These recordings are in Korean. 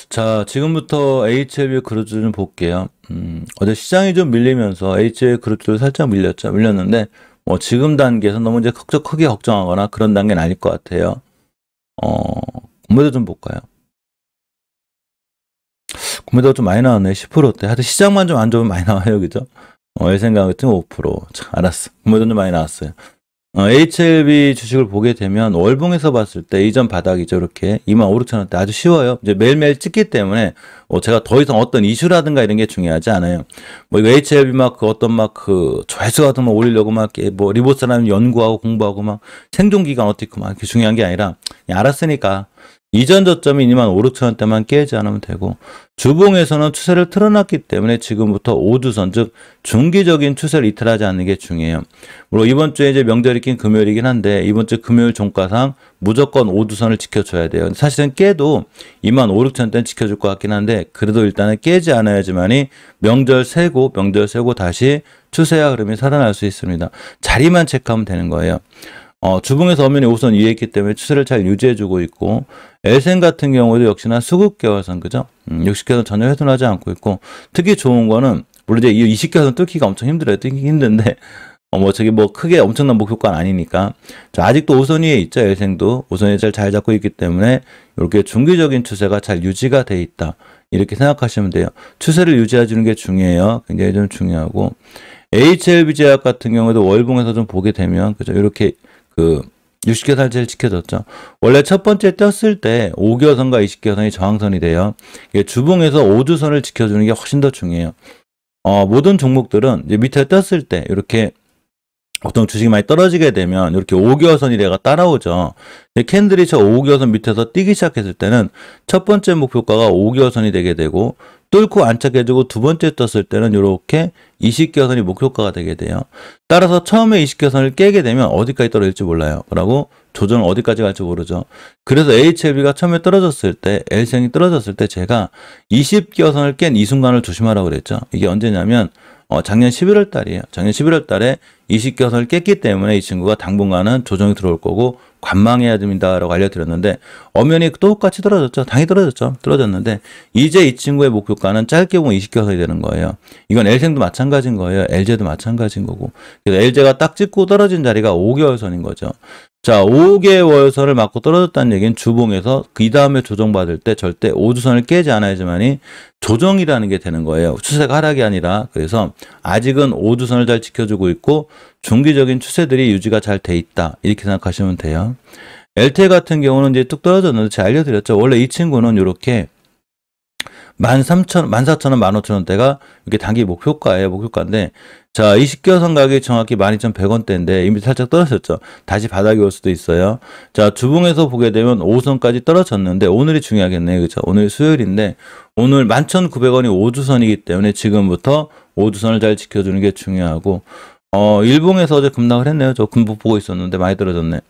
자, 지금부터 HLB 그루즈 좀 볼게요. 어제 시장이 좀 밀리면서 HLB 그루즈도 살짝 밀렸죠. 밀렸는데, 지금 단계에서 너무 이제 크게 걱정하거나 그런 단계는 아닐 것 같아요. 공매도 좀 볼까요? 공매도가 좀 많이 나왔네. 10%대. 하여튼 시장만 좀 안 좋으면 많이 나와요. 그죠? 내 생각 같은 5%. 자, 알았어. 공매도 좀 많이 나왔어요. HLB 주식을 보게 되면 월봉에서 봤을 때 이전 바닥이죠. 이렇게 25,000원대 아주 쉬워요. 이제 매일매일 찍기 때문에 제가 더 이상 어떤 이슈라든가 이런 게 중요하지 않아요. 이거 HLB 막 어떤 조회수 같은 거 올리려고 리보스라는 연구하고 공부하고 생존 기간 어떻게 이렇게 중요한 게 아니라 그냥 알았으니까 이전 저점이 25,000원대만 깨지 않으면 되고, 주봉에서는 추세를 틀어놨기 때문에 지금부터 5주선, 즉 중기적인 추세를 이탈하지 않는 게 중요해요. 물론 이번 주에 이제 명절이 낀 금요일이긴 한데 이번 주 금요일 종가상 무조건 5주선을 지켜줘야 돼요. 사실은 깨도 25,000원대는 지켜줄 것 같긴 한데 그래도 일단은 깨지 않아야지만이 명절 세고 다시 추세와 흐름이 살아날 수 있습니다. 자리만 체크하면 되는 거예요. 주봉에서 엄연히 5선 위에 있기 때문에 추세를 잘 유지해주고 있고, 엘센 같은 경우도 역시나 수급개월선, 그죠? 60개선 전혀 훼손하지 않고 있고, 특히 좋은 거는, 물론 이제 이 20개선 뚫기가 엄청 힘들어요. 뚫기 힘든데, 크게 엄청난 목표가는 아니니까. 자, 아직도 5선 위에 있죠. 엘센도 5선 위에 잘 잡고 있기 때문에, 이렇게 중기적인 추세가 잘 유지가 돼 있다. 이렇게 생각하시면 돼요. 추세를 유지해주는 게 중요해요. 굉장히 좀 중요하고, HLB 제약 같은 경우에도 월봉에서 좀 보게 되면, 그죠? 이렇게 60개선을 제일 지켜줬죠. 원래 첫 번째 떴을 때 5개선과 20개선이 저항선이 돼요. 주봉에서 5주선을 지켜주는 게 훨씬 더 중요해요. 모든 종목들은 이제 밑에 떴을 때 이렇게 보통 주식이 많이 떨어지게 되면 이렇게 5개선이래가 따라오죠. 캔들이 저 5개선 밑에서 뛰기 시작했을 때는 첫 번째 목표가가 5개선이 되게 되고, 뚫고 안착해주고 두 번째 떴을 때는 이렇게 20개선이 목표가가 되게 돼요. 따라서 처음에 20개선을 깨게 되면 어디까지 떨어질지 몰라요. 그러고 조정은 어디까지 갈지 모르죠. 그래서 HLB가 처음에 떨어졌을 때, L생이 떨어졌을 때 제가 20개선을 깬 이 순간을 조심하라고 그랬죠. 이게 언제냐면 작년 11월 달이에요. 작년 11월 달에 20개선을 깼기 때문에 이 친구가 당분간은 조정이 들어올 거고 관망해야 됩니다라고 알려드렸는데, 엄연히 똑같이 떨어졌죠. 당연히 떨어졌는데 이제 이 친구의 목표가는 짧게 보면 20개선이 되는 거예요. 이건 L생도 마찬가지인 거예요. LG도 마찬가지인 거고. 그래서 LG가 딱 찍고 떨어진 자리가 5개월선인 거죠. 자, 5개월선을 맞고 떨어졌다는 얘기는 주봉에서 이 다음에 조정받을 때 절대 5주선을 깨지 않아야지만이 조정이라는 게 되는 거예요. 추세가 하락이 아니라. 그래서 아직은 5주선을 잘 지켜주고 있고 중기적인 추세들이 유지가 잘 돼 있다. 이렇게 생각하시면 돼요. LTE 같은 경우는 이제 뚝 떨어졌는데 제가 알려드렸죠. 원래 이 친구는 이렇게 14,000원, 15,000원대가 이렇게 단기 목표가예요. 목표가인데, 자, 20개선 가격이 정확히 12,100원대인데 이미 살짝 떨어졌죠. 다시 바닥이 올 수도 있어요. 자, 주봉에서 보게 되면 5선까지 떨어졌는데 오늘이 중요하겠네요. 그렇죠? 오늘 수요일인데 오늘 11,900원이 5주선이기 때문에 지금부터 5주선을 잘 지켜주는 게 중요하고, 일봉에서 어제 급락을 했네요. 저 금복 보고 있었는데 많이 떨어졌네.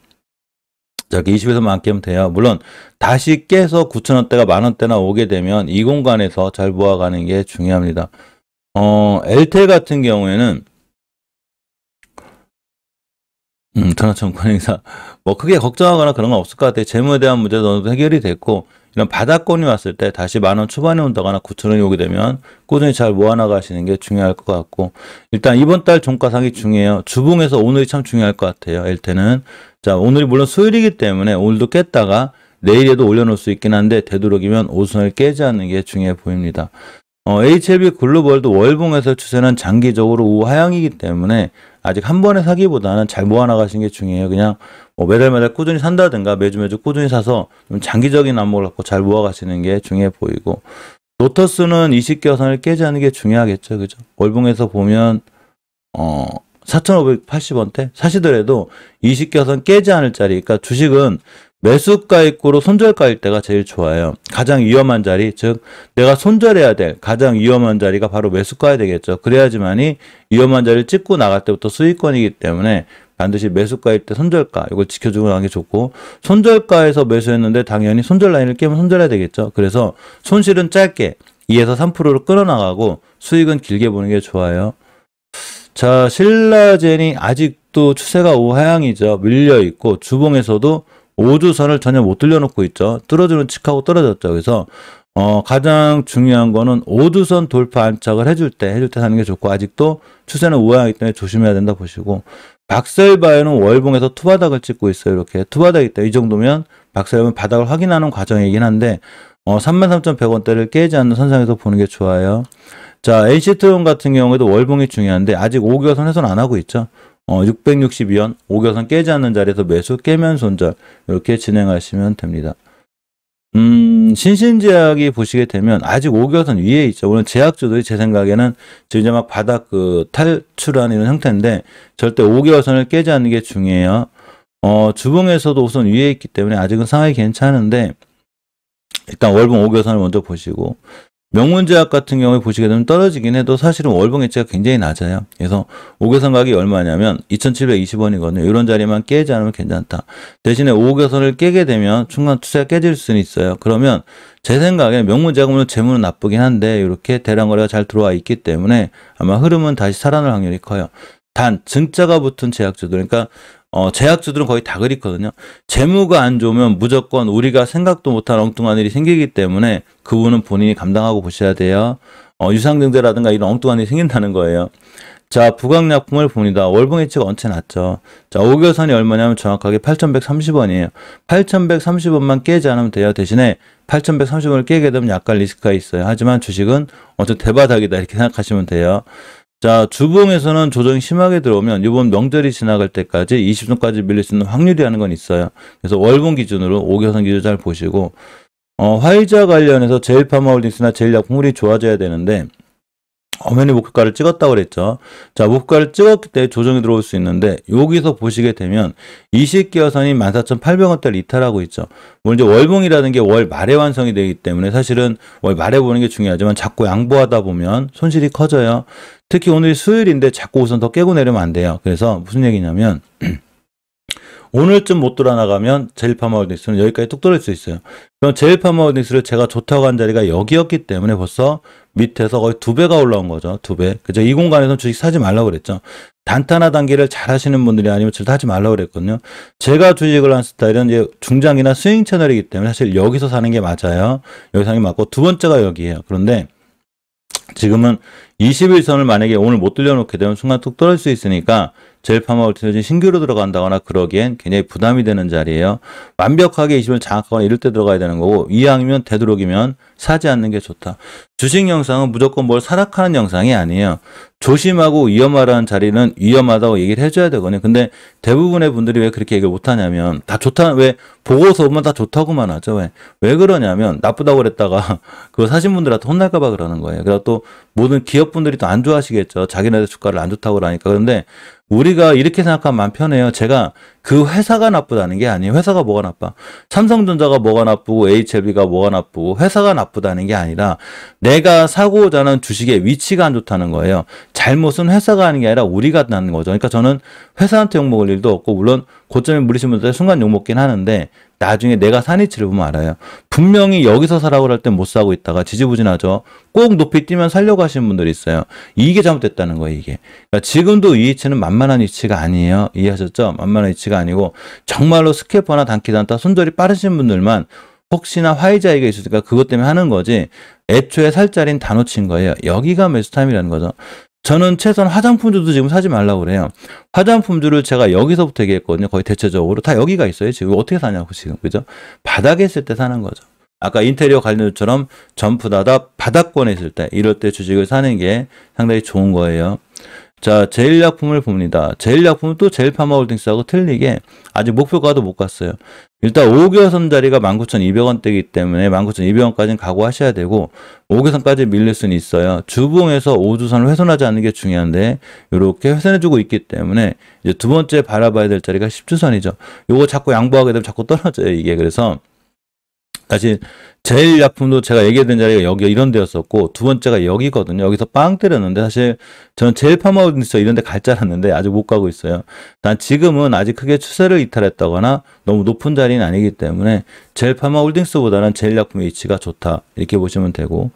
자, 20에서만 깨면 돼요. 물론 다시 깨서 9,000원대가 만원대나 오게 되면 이 공간에서 잘 모아가는 게 중요합니다. LTE 같은 경우에는 전화청구행사 크게 걱정하거나 그런 건 없을 것 같아요. 재무에 대한 문제도 어느 정도 해결이 됐고, 이런 바닥권이 왔을 때 다시 10,000원 초반에 온다거나 9,000원이 오게 되면 꾸준히 잘 모아나가시는 게 중요할 것 같고, 일단 이번 달 종가상이 중요해요. 주봉에서 오늘이 참 중요할 것 같아요. LTE는. 자, 오늘이 물론 수요일이기 때문에 오늘도 깼다가 내일에도 올려놓을 수 있긴 한데 되도록이면 5선을 깨지 않는 게 중요해 보입니다. HLB 글로벌도 월봉에서 추세는 장기적으로 우하향이기 때문에 아직 한 번에 사기보다는 잘 모아나가시는 게 중요해요. 그냥 매달 꾸준히 산다든가 매주 꾸준히 사서 좀 장기적인 안목을 갖고 잘 모아가시는 게 중요해 보이고, 로터스는 20개선을 깨지 않는 게 중요하겠죠. 그죠? 월봉에서 보면 4,580원대 사시더라도 20개선 깨지 않을 자리, 그러니까 주식은 매수가 있고로 손절가일 때가 제일 좋아요. 가장 위험한 자리, 즉 내가 손절해야 될 가장 위험한 자리가 바로 매수가야 되겠죠. 그래야지만이 위험한 자리를 찍고 나갈 때부터 수익권이기 때문에 반드시 매수가일 때 손절가 이걸 지켜주고 나가는 게 좋고, 손절가에서 매수했는데 당연히 손절 라인을 깨면 손절해야 되겠죠. 그래서 손실은 짧게 2에서 3%를 끌어나가고 수익은 길게 보는 게 좋아요. 자, 신라젠이 아직도 추세가 우하향이죠. 밀려있고 주봉에서도 5주선을 전혀 못 들려놓고 있죠. 뚫어주는 칙하고 떨어졌죠. 그래서 가장 중요한 거는 5주선 돌파 안착을 해줄 때 사는 게 좋고, 아직도 추세는 우아하기 때문에 조심해야 된다 보시고, 박셀바이오는 월봉에서 투바닥을 찍고 있어요. 이렇게 투바닥이 있다. 이 정도면 박셀바이오는 바닥을 확인하는 과정이긴 한데 33,100원대를 깨지 않는 선상에서 보는 게 좋아요. 자, NC트론 같은 경우에도 월봉이 중요한데 아직 5개월선 훼손 안 하고 있죠. 662원 5개월선 깨지 않는 자리에서 매수 깨면 손절 이렇게 진행하시면 됩니다. 신신제약이 보시게 되면 아직 5개월선 위에 있죠. 오늘 제약주들이 제 생각에는 지금 이제 막 바닥 탈출하는 이런 형태인데 절대 5개월선을 깨지 않는 게 중요해요. 주봉에서도 우선 위에 있기 때문에 아직은 상황이 괜찮은데 일단 월봉 5개월선을 먼저 보시고, 명문제약 같은 경우에 보시게 되면 떨어지긴 해도 사실은 월봉 예치가 굉장히 낮아요. 그래서 5개선 가격이 얼마냐면 2,720원이거든요. 이런 자리만 깨지 않으면 괜찮다. 대신에 5개선을 깨게 되면 중간 투자가 깨질 수는 있어요. 그러면 제 생각에 명문제약은 재무는 나쁘긴 한데 이렇게 대량거래가 잘 들어와 있기 때문에 아마 흐름은 다시 살아날 확률이 커요. 단 증자가 붙은 제약주들, 그러니까 제약주들은 거의 다 그렇거든요. 재무가 안 좋으면 무조건 우리가 생각도 못한 엉뚱한 일이 생기기 때문에 그 부분은 본인이 감당하고 보셔야 돼요. 유상증자라든가 이런 엉뚱한 일이 생긴다는 거예요. 자, 부강약품을 봅니다. 월봉 예치가 언체 낮죠. 자, 5개월선이 얼마냐면 정확하게 8,130원이에요. 8,130원만 깨지 않으면 돼요. 대신에 8,130원을 깨게 되면 약간 리스크가 있어요. 하지만 주식은 대바닥이다 이렇게 생각하시면 돼요. 자, 주봉에서는 조정이 심하게 들어오면 이번 명절이 지나갈 때까지 20선까지 밀릴 수 있는 확률이라는 건 있어요. 그래서 월봉 기준으로 5개선 기준 잘 보시고, 화이자 관련해서 제일파마홀딩스나 제일약품이 좋아져야 되는데 엄연히 목표가를 찍었다고 그랬죠. 자, 목표가를 찍었기 때문에 조정이 들어올 수 있는데 여기서 보시게 되면 20개월선이 14,800원대를 이탈하고 있죠. 물론 이제 월봉이라는 게 월 말에 완성이 되기 때문에 사실은 월 말에 보는 게 중요하지만 자꾸 양보하다 보면 손실이 커져요. 특히 오늘이 수요일인데 자꾸 우선 더 깨고 내리면 안 돼요. 그래서 무슨 얘기냐면 오늘쯤 못 돌아나가면 제일파마홀딩스는 여기까지 뚝 떨어질 수 있어요. 그럼 제일파마홀딩스를 제가 좋다고 한 자리가 여기였기 때문에 벌써 밑에서 거의 2배가 올라온 거죠. 2배. 그죠? 이 공간에서는 주식 사지 말라고 그랬죠. 단타나 단기를 잘 하시는 분들이 아니면 절대 하지 말라고 그랬거든요. 제가 주식을 한 스타일은 이제 중장기나 스윙 채널이기 때문에 사실 여기서 사는 게 맞아요. 여기서 사는 게 맞고 두 번째가 여기예요. 그런데 지금은 21선을 만약에 오늘 못 들려놓게 되면 순간 뚝 떨어질 수 있으니까 제일파마홀딩스는 신규로 들어간다거나 그러기엔 굉장히 부담이 되는 자리예요. 완벽하게 20을 장악하거나 이럴 때 들어가야 되는 거고, 이왕이면 되도록이면 사지 않는 게 좋다. 주식 영상은 무조건 뭘 사락하는 영상이 아니에요. 조심하고 위험하라는 자리는 위험하다고 얘기를 해줘야 되거든요. 근데 대부분의 분들이 왜 그렇게 얘기를 못하냐면 다 좋다, 왜 보고서 보면 다 좋다고만 하죠. 왜 그러냐면 나쁘다고 그랬다가 그거 사신 분들한테 혼날까 봐 그러는 거예요. 그리고 또 모든 기업분들이 또 안 좋아하시겠죠. 자기네들 주가를 안 좋다고 그러니까. 그런데 우리가 이렇게 생각하면 마음 편해요. 제가 그 회사가 나쁘다는 게 아니에요. 회사가 뭐가 나빠? 삼성전자가 뭐가 나쁘고 HLB가 뭐가 나쁘고 회사가 나쁘다는 게 아니라 내가 사고자 하는 주식의 위치가 안 좋다는 거예요. 잘못은 회사가 하는 게 아니라 우리가 나는 거죠. 그러니까 저는 회사한테 욕먹을 일도 없고, 물론 고점에 물리신 분들 순간 욕먹긴 하는데 나중에 내가 산 위치를 보면 알아요. 분명히 여기서 사라고 할 땐 못 사고 있다가 지지부진하죠. 꼭 높이 뛰면 살려고 하시는 분들이 있어요. 이게 잘못됐다는 거예요, 이게. 그러니까 지금도 이 위치는 만만한 위치가 아니에요. 이해하셨죠? 만만한 위치가 아니고 정말로 스캐퍼나 단기 단타 손절이 빠르신 분들만 혹시나 화이자이가 있으니까 그것 때문에 하는 거지, 애초에 살 자리는 다 놓친 거예요. 여기가 매수 타임이라는 거죠. 저는 최소한 화장품주도 지금 사지 말라고 그래요. 화장품주를 제가 여기서부터 얘기했거든요. 거의 대체적으로 다 여기가 있어요. 지금 어떻게 사냐고 지금, 그죠? 바닥에 있을 때 사는 거죠. 아까 인테리어 관련주처럼 점프다다 바닥권에 있을 때, 이럴 때 주식을 사는 게 상당히 좋은 거예요. 자, 제일약품을 봅니다. 제일약품은 또 제일파마홀딩스하고 틀리게 아직 목표가도 못 갔어요. 일단 5개선 자리가 19,200원대이기 때문에 19,200원까지는 각오하셔야 되고, 5개선까지 밀릴 수는 있어요. 주봉에서 5주선을 훼손하지 않는 게 중요한데 이렇게 훼손해주고 있기 때문에 이제 두 번째 바라봐야 될 자리가 10주선이죠. 요거 자꾸 양보하게 되면 자꾸 떨어져요, 이게. 그래서 다시 제일약품도 제가 얘기했던 자리가 여기 이런 데였었고, 두 번째가 여기거든요. 여기서 빵 때렸는데 사실 저는 제일파마홀딩스 이런 데 갈 줄 알았는데 아직 못 가고 있어요. 단 지금은 아직 크게 추세를 이탈했다거나 너무 높은 자리는 아니기 때문에 제일파마홀딩스보다는 제일약품의 위치가 좋다, 이렇게 보시면 되고,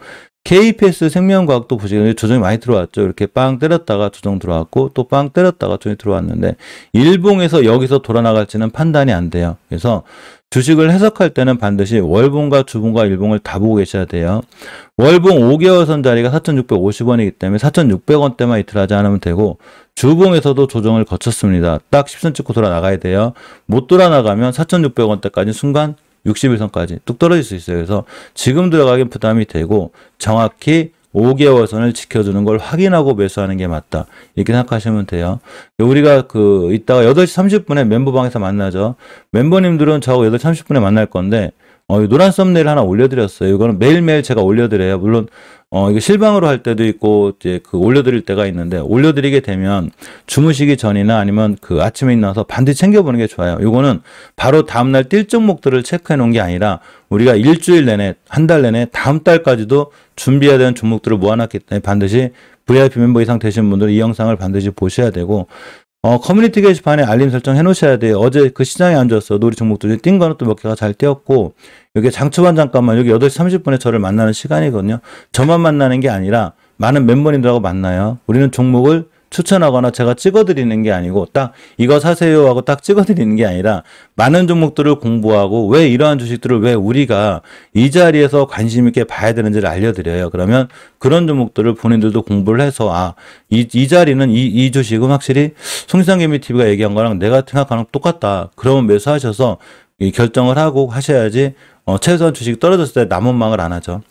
KPS 생명과학도 보시면 조정이 많이 들어왔죠. 이렇게 빵 때렸다가 조정 들어왔고 또 빵 때렸다가 조정이 들어왔는데 일봉에서 여기서 돌아나갈지는 판단이 안 돼요. 그래서 주식을 해석할 때는 반드시 월봉과 주봉과 일봉을 다 보고 계셔야 돼요. 월봉 5개월 선 자리가 4,650원이기 때문에 4,600원대만 이틀하지 않으면 되고, 주봉에서도 조정을 거쳤습니다. 딱 10선 찍고 돌아 나가야 돼요. 못 돌아 나가면 4,600원대까지 순간 61선까지 뚝 떨어질 수 있어요. 그래서 지금 들어가긴 부담이 되고 정확히 5개월 선을 지켜주는 걸 확인하고 매수하는 게 맞다. 이렇게 생각하시면 돼요. 우리가 이따가 8시 30분에 멤버방에서 만나죠. 멤버님들은 저하고 8시 30분에 만날 건데, 노란 썸네일 하나 올려드렸어요. 이거는 매일매일 제가 올려드려요. 물론, 이거 실방으로 할 때도 있고, 이제 올려드릴 때가 있는데, 올려드리게 되면 주무시기 전이나 아니면 아침에 일어나서 반드시 챙겨보는 게 좋아요. 이거는 바로 다음날 뛸 종목들을 체크해 놓은 게 아니라, 우리가 일주일 내내, 한 달 내내, 다음 달까지도 준비해야 되는 종목들을 모아놨기 때문에 반드시 VIP 멤버 이상 되신 분들은 이 영상을 반드시 보셔야 되고, 커뮤니티 게시판에 알림 설정 해 놓으셔야 돼요. 어제 시장에 안 좋았어도 우리 종목들이 뛴 거는 또 몇 개가 잘 뛰었고, 여기 장초반 잠깐만 여기 8시 30분에 저를 만나는 시간이거든요. 저만 만나는 게 아니라 많은 멤버님들하고 만나요. 우리는 종목을 추천하거나 제가 찍어드리는 게 아니고 딱 이거 사세요 하고 딱 찍어드리는 게 아니라 많은 종목들을 공부하고 왜 이러한 주식들을 왜 우리가 이 자리에서 관심 있게 봐야 되는지를 알려드려요. 그러면 그런 종목들을 본인들도 공부를 해서 이 자리는 이 주식은 확실히 송시장개미TV가 얘기한 거랑 내가 생각하는 거 똑같다. 그러면 매수하셔서 결정을 하고 하셔야지 최소한 주식이 떨어졌을 때 남 원망을 안 하죠.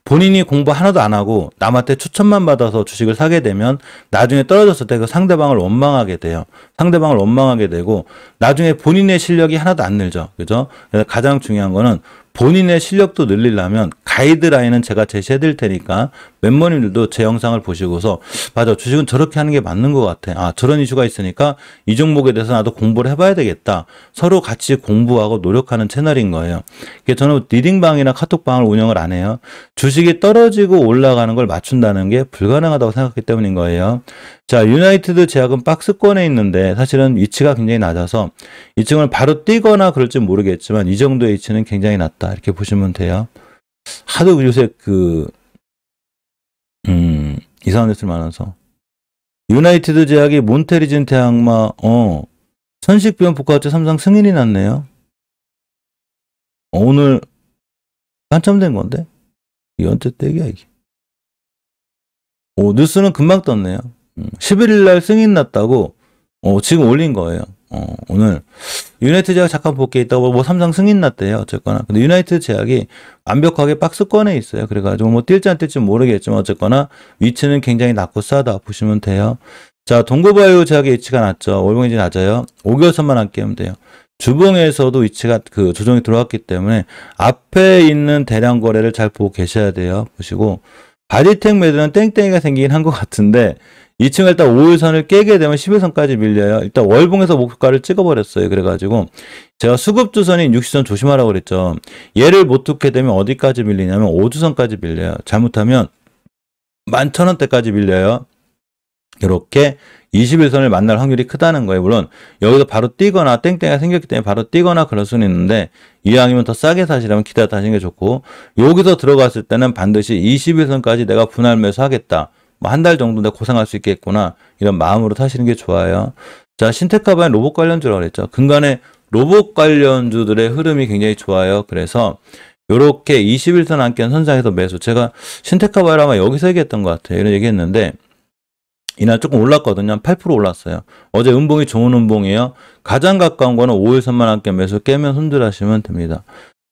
본인이 공부 하나도 안 하고 남한테 추천만 받아서 주식을 사게 되면 나중에 떨어졌을 때 그 상대방을 원망하게 돼요. 상대방을 원망하게 되고 나중에 본인의 실력이 하나도 안 늘죠. 그죠? 그래서 가장 중요한 거는 본인의 실력도 늘리려면 가이드라인은 제가 제시해 드릴 테니까 멤버님들도 제 영상을 보시고서 맞아, 주식은 저렇게 하는 게 맞는 것 같아. 저런 이슈가 있으니까 이 종목에 대해서 나도 공부를 해봐야 되겠다. 서로 같이 공부하고 노력하는 채널인 거예요. 저는 리딩방이나 카톡방을 운영을 안 해요. 주식이 떨어지고 올라가는 걸 맞춘다는 게 불가능하다고 생각했기 때문인 거예요. 자, 유나이티드 제약은 박스권에 있는데 사실은 위치가 굉장히 낮아서 이 층을 바로 뛰거나 그럴지 모르겠지만 이 정도의 위치는 굉장히 낮다. 이렇게 보시면 돼요. 하도 요새 이상한 뉴스 많아서. 유나이티드 제약이 몬테리진 태양마, 선식비용 복합제 3상 승인이 났네요. 오늘 한참된 건데? 이게 언제 떼기야, 이게. 뉴스는 금방 떴네요. 11일 날 승인 났다고, 지금 올린 거예요. 오늘. 유나이티드 제약 잠깐 볼 게 있다고, 삼성 승인 났대요. 어쨌거나. 근데 유나이티드 제약이 완벽하게 박스권에 있어요. 그래가지고 뛸지 안 뛸지 모르겠지만, 어쨌거나 위치는 굉장히 낮고 싸다 보시면 돼요. 자, 동고바이오 제약의 위치가 낮죠. 월봉이 낮아요. 5개월선만 함께 하면 돼요. 주봉에서도 위치가 조정이 들어왔기 때문에 앞에 있는 대량 거래를 잘 보고 계셔야 돼요. 보시고 바디텍 매도는 땡땡이가 생기긴 한 것 같은데 2층을 일단 5일선을 깨게 되면 11선까지 밀려요. 일단 월봉에서 목표가를 찍어버렸어요. 그래가지고 제가 수급주선인 60선 조심하라고 그랬죠. 얘를 못 뚫게 되면 어디까지 밀리냐면 5주선까지 밀려요. 잘못하면 11,000원대까지 밀려요. 이렇게 21선을 만날 확률이 크다는 거예요. 물론 여기서 바로 뛰거나 땡땡이가 생겼기 때문에 바로 뛰거나 그럴 수는 있는데 이왕이면 더 싸게 사시려면 기다렸다 하시는 게 좋고 여기서 들어갔을 때는 반드시 21선까지 내가 분할 매수하겠다. 한 달 정도 내가 고생할 수 있겠구나. 이런 마음으로 사시는 게 좋아요. 자, 신테카바인 로봇 관련주라고 그랬죠. 근간에 로봇 관련주들의 흐름이 굉장히 좋아요. 그래서 이렇게 21선 안견 선상에서 매수. 제가 신테카바인 아마 여기서 얘기했던 것 같아요. 이런 얘기했는데 이날 조금 올랐거든요. 한 8% 올랐어요. 어제 음봉이 좋은 음봉이에요. 가장 가까운 거는 5일선만 함께 매수 깨면 손절하시면 됩니다.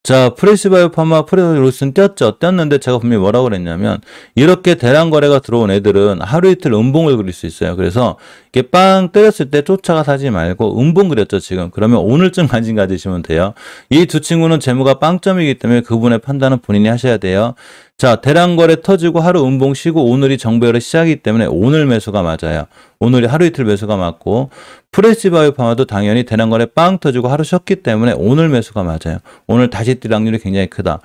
자, 프레시바이오파마, 프레시로스는 뛰었는데 제가 분명히 뭐라고 그랬냐면 이렇게 대량 거래가 들어온 애들은 하루 이틀 음봉을 그릴 수 있어요. 그래서 이렇게 빵 때렸을 때 쫓아가 사지 말고 음봉 그렸죠, 지금. 그러면 오늘쯤 관심 가지시면 돼요. 이 두 친구는 재무가 빵점이기 때문에 그분의 판단은 본인이 하셔야 돼요. 자, 대량 거래 터지고 하루 음봉 쉬고 오늘이 정배열의 시작이기 때문에 오늘 매수가 맞아요. 오늘이 하루 이틀 매수가 맞고 프레시바이오파마도 당연히 대량 거래 빵 터지고 하루 쉬었기 때문에 오늘 매수가 맞아요. 오늘 다시 뛸 확률이 굉장히 크다.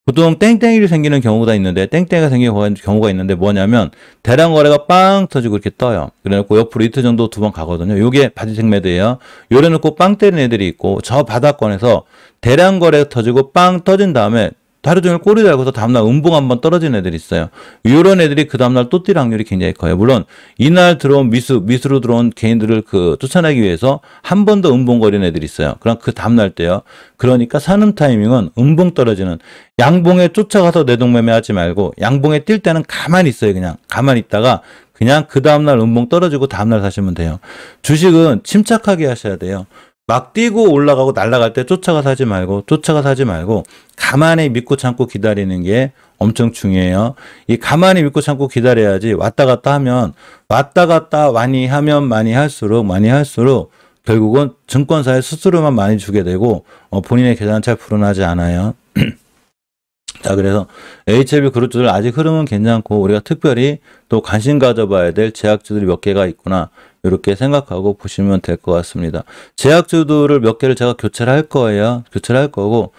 보통 땡땡이를 생기는 경우가 있는데 땡땡이가 생기는 경우가 있는데 뭐냐면 대량 거래가 빵 터지고 이렇게 떠요. 그래놓고 옆으로 이틀 정도 2번 가거든요. 요게 바디텍 매드예요. 요래놓고 빵 때리는 애들이 있고 저 바닥권에서 대량 거래 터지고 빵 터진 다음에 하루 종일 꼬리 달고서 다음날 음봉 한번 떨어진 애들이 있어요. 이런 애들이 그 다음날 또 뛸 확률이 굉장히 커요. 물론 이날 들어온 미수로 들어온 개인들을 쫓아내기 위해서 한 번 더 음봉거리는 애들이 있어요. 그럼 그 다음날 때요. 그러니까 사는 타이밍은 음봉 떨어지는, 양봉에 쫓아가서 내동매매하지 말고 양봉에 뛸 때는 가만히 있어요. 그냥 가만히 있다가 그냥 그 다음날 음봉 떨어지고 다음날 사시면 돼요. 주식은 침착하게 하셔야 돼요. 막 뛰고 올라가고 날아갈 때 쫓아가서 하지 말고 가만히 믿고 참고 기다리는 게 엄청 중요해요. 이 가만히 믿고 참고 기다려야지 왔다 갔다 많이 하면 많이 할수록 결국은 증권사에 수수료만 많이 주게 되고 본인의 계산 잘 불어나지 않아요. 자, 그래서 HLB 그룹주들 아직 흐름은 괜찮고 우리가 특별히 또 관심 가져봐야 될 제약주들이 몇 개가 있구나, 이렇게 생각하고 보시면 될 것 같습니다. 제약주들을 몇 개를 제가 교체를 할 거예요. 교체를 할 거고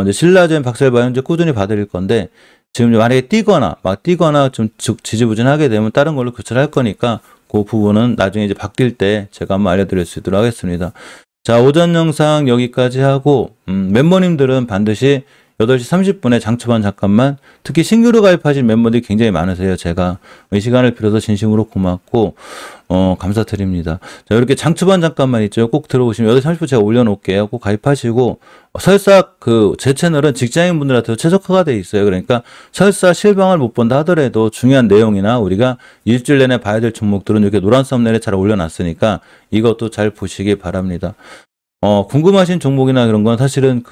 이제 신라젠, 박셀바이오 이제 꾸준히 봐드릴 건데, 지금 만약에 뛰거나 좀 지지부진하게 되면 다른 걸로 교체를 할 거니까 그 부분은 나중에 이제 바뀔 때 제가 한번 알려드릴 수 있도록 하겠습니다. 자, 오전 영상 여기까지 하고 멤버님들은 반드시 8시 30분에 장초반 잠깐만, 특히 신규로 가입하신 멤버들이 굉장히 많으세요. 제가 이 시간을 빌어서 진심으로 고맙고 감사드립니다. 자, 이렇게 장초반 잠깐만 있죠. 꼭 들어오시면 8시 30분 제가 올려놓을게요. 꼭 가입하시고, 설사 제 채널은 직장인분들한테도 최적화가 돼 있어요. 그러니까 설사 실방을 못 본다 하더라도 중요한 내용이나 우리가 일주일 내내 봐야 될 종목들은 이렇게 노란 썸네일에 잘 올려놨으니까 이것도 잘 보시기 바랍니다. 궁금하신 종목이나 그런 건 사실은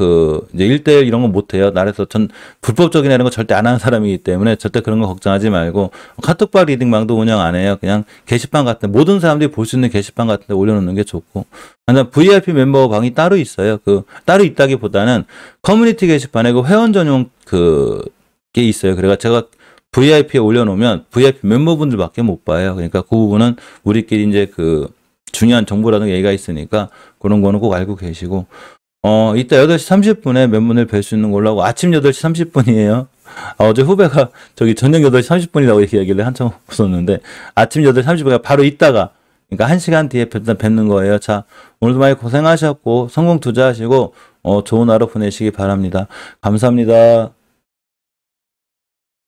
이제 1대1 이런 건 못해요. 나라에서 전 불법적인 이런 거 절대 안 하는 사람이기 때문에 절대 그런 거 걱정하지 말고, 카톡방 리딩방도 운영 안 해요. 그냥 게시판 같은, 모든 사람들이 볼 수 있는 게시판 같은 데 올려놓는 게 좋고, VIP 멤버 방이 따로 있어요. 따로 있다기보다는 커뮤니티 게시판에 회원 전용 게 있어요. 그래가 제가 VIP에 올려놓으면 VIP 멤버분들밖에 못 봐요. 그러니까 그 부분은 우리끼리 이제 중요한 정보라든가 얘기가 있으니까 그런 거는 꼭 알고 계시고, 이따 8시 30분에 멤버들 뵐 수 있는 걸로 하고, 아침 8시 30분이에요. 어제 후배가 저녁 8시 30분이라고 이렇게 얘기를 한참 웃었는데, 아침 8시 30분에 바로 있다가, 그러니까 1시간 뒤에 뵙는 거예요. 자, 오늘도 많이 고생하셨고, 성공 투자하시고, 좋은 하루 보내시기 바랍니다. 감사합니다.